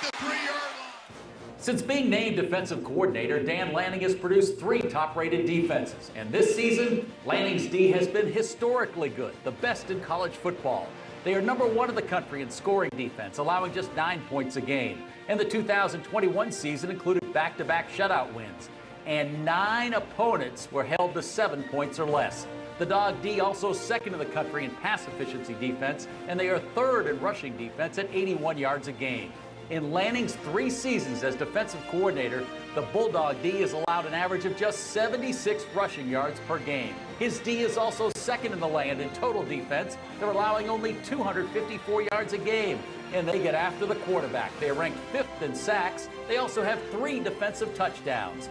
at the 3-yard line. Since being named defensive coordinator, Dan Lanning has produced 3 top-rated defenses. And this season, Lanning's D has been historically good, the best in college football. They are number 1 in the country in scoring defense, allowing just 9 points a game. And the 2021 season included back-to-back shutout wins. And 9 opponents were held to 7 points or less. The Dog D also second in the country in pass efficiency defense, and they are third in rushing defense at 81 yards a game. In Lanning's 3 seasons as defensive coordinator, the Bulldog D has allowed an average of just 76 rushing yards per game. His D is also second in the land in total defense. They're allowing only 254 yards a game, and they get after the quarterback. They are ranked 5th in sacks. They also have 3 defensive touchdowns.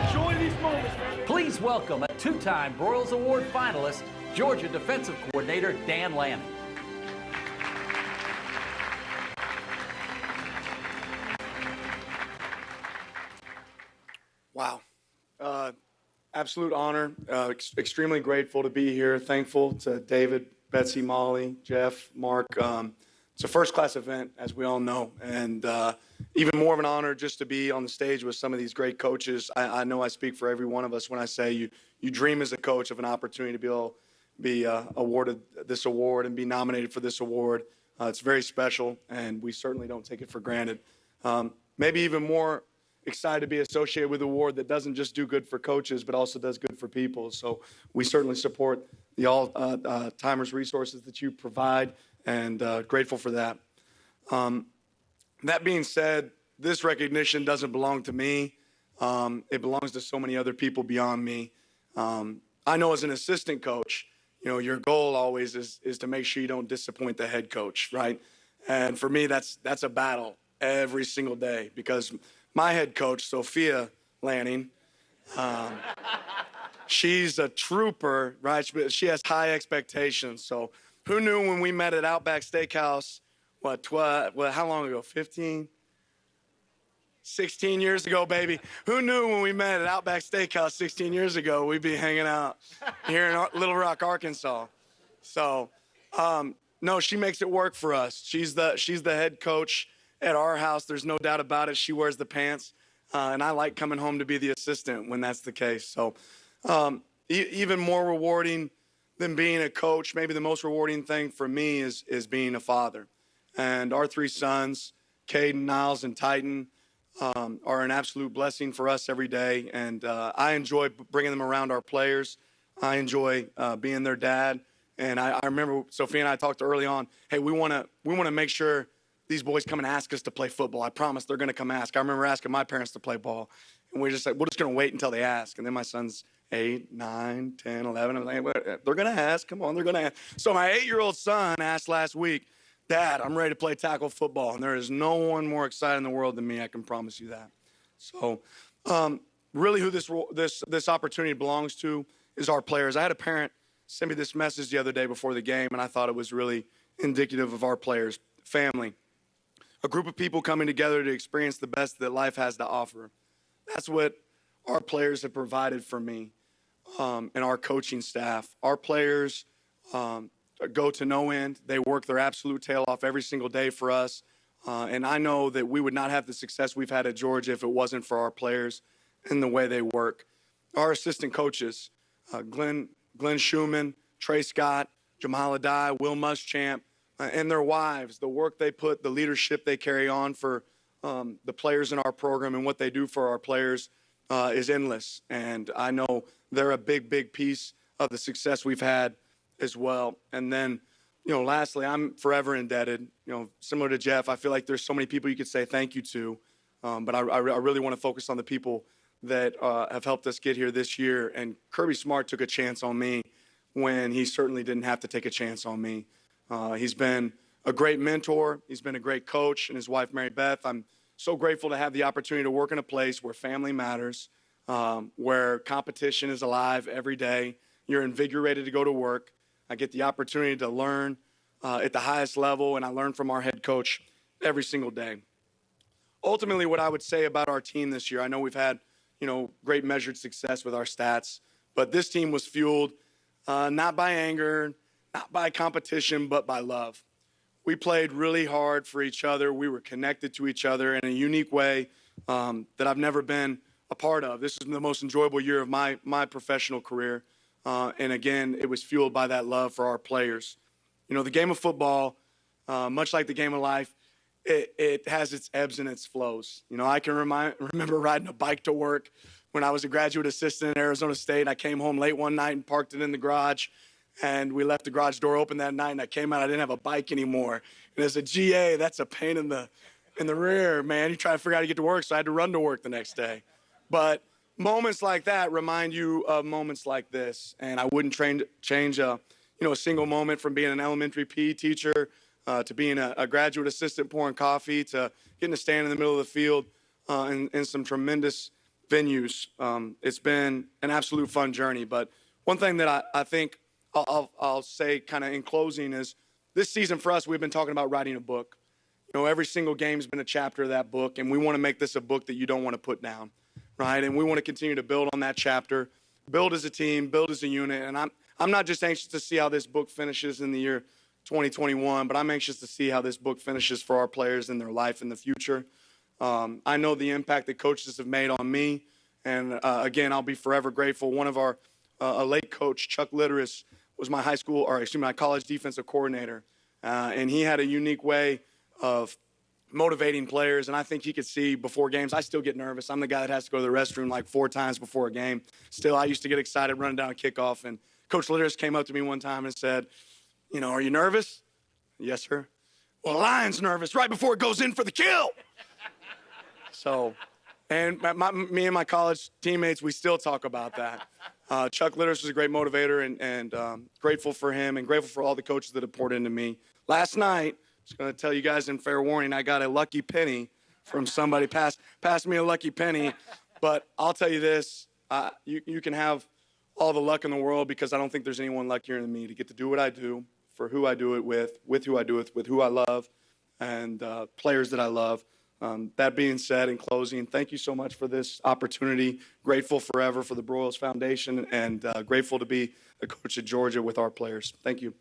Enjoy these moments, man. Please welcome a 2-time Broyles Award finalist, Georgia defensive coordinator Dan Lanning. Wow. Absolute honor. Extremely grateful to be here. Thankful to David, Betsy, Molly, Jeff, Mark. It's a first-class event, as we all know, and even more of an honor just to be on the stage with some of these great coaches. I know I speak for every one of us when I say you dream as a coach of an opportunity to be able to be awarded this award and be nominated for this award. It's very special, and we certainly don't take it for granted. Maybe even more excited to be associated with an award that doesn't just do good for coaches, but also does good for people. So we certainly support the all-timers resources that you provide, and grateful for that. That being said, this recognition doesn't belong to me. It belongs to so many other people beyond me. I know as an assistant coach, your goal always is to make sure you don't disappoint the head coach, right? And for me, that's a battle every single day, because my head coach, Sophia Lanning, she's a trooper, right? She has high expectations. So who knew when we met at Outback Steakhouse, how long ago, 15? 16 years ago, baby. Who knew when we met at Outback Steakhouse 16 years ago, we'd be hanging out here in Little Rock, Arkansas. So, no, she makes it work for us. She's the head coach at our house. There's no doubt about it. She wears the pants, and I like coming home to be the assistant when that's the case. So even more rewarding than being a coach, maybe the most rewarding thing for me is being a father. And our 3 sons, Caden, Niles, and Titan, are an absolute blessing for us every day. And I enjoy bringing them around our players. I enjoy being their dad. And I remember Sophia and I talked early on, hey, we want to make sure these boys come and ask us to play football. I promise they're going to come ask. I remember asking my parents to play ball. And we just said, we're just going to wait until they ask. And then my son's 8, 9, 10, 11. I'm like, they're going to ask. Come on, they're going to ask. So my 8-year-old son asked last week, Dad, I'm ready to play tackle football. And there is no one more excited in the world than me. I can promise you that. So really who this opportunity belongs to is our players. I had a parent send me this message the other day before the game, and I thought it was really indicative of our players. Family. A group of people coming together to experience the best that life has to offer. That's what our players have provided for me and our coaching staff. Our players go to no end. They work their absolute tail off every single day for us. And I know that we would not have the success we've had at Georgia if it wasn't for our players and the way they work. Our assistant coaches, Glenn Schumann, Trey Scott, Jamal Adai, Will Muschamp, and their wives, the work they put, the leadership they carry on for the players in our program and what they do for our players is endless. And I know they're a big, big piece of the success we've had as well. And then, lastly, I'm forever indebted. Similar to Jeff, I feel like there's so many people you could say thank you to, but I really want to focus on the people that have helped us get here this year. And Kirby Smart took a chance on me when he certainly didn't have to take a chance on me. He's been a great mentor. He's been a great coach, and his wife, Mary Beth. I'm so grateful to have the opportunity to work in a place where family matters, where competition is alive every day. You're invigorated to go to work. I get the opportunity to learn at the highest level, and I learn from our head coach every single day. Ultimately, what I would say about our team this year, I know we've had, great measured success with our stats, but this team was fueled not by anger, not by competition, but by love. we played really hard for each other. We were connected to each other in a unique way that I've never been a part of. This is the most enjoyable year of my professional career. And again, it was fueled by that love for our players. You know, the game of football, much like the game of life, it has its ebbs and its flows. You know, I can remember riding a bike to work when I was a graduate assistant at Arizona State. And I came home late one night and parked it in the garage. And we left the garage door open that night, and I came out, I didn't have a bike anymore. And as a GA, that's a pain in the rear, man. You try to figure out how to get to work, so I had to run to work the next day. But moments like that remind you of moments like this. And I wouldn't change a single moment, from being an elementary PE teacher to being a graduate assistant pouring coffee to getting to stand in the middle of the field in some tremendous venues. It's been an absolute fun journey. But one thing that I think I'll say kind of in closing is, this season for us, we've been talking about writing a book. You know, every single game's been a chapter of that book, and we want to make this a book that you don't want to put down, right? And we want to continue to build on that chapter, build as a team, build as a unit. And I'm not just anxious to see how this book finishes in the year 2021, but I'm anxious to see how this book finishes for our players in their life in the future. I know the impact that coaches have made on me, and again, I'll be forever grateful. One of our a late coach, Chuck Litteris, was my my college defensive coordinator. And he had a unique way of motivating players. And I think he could see before games. I still get nervous. I'm the guy that has to go to the restroom like 4 times before a game. Still, I used to get excited running down a kickoff. And Coach Litteris came up to me one time and said, you know, "Are you nervous?" "Yes, sir." "Well, the Lion's nervous right before it goes in for the kill." So, and me and my college teammates, we still talk about that. Chuck Litteris was a great motivator, and grateful for him and grateful for all the coaches that have poured into me. Last night, just going to tell you guys in fair warning, I got a lucky penny from somebody. Passed me a lucky penny. But I'll tell you this, you can have all the luck in the world, because I don't think there's anyone luckier than me to get to do what I do, for who I do it with who I do it with who I love, and players that I love. That being said, in closing, thank you so much for this opportunity. Grateful forever for the Broyles Foundation, and grateful to be the coach at Georgia with our players. Thank you.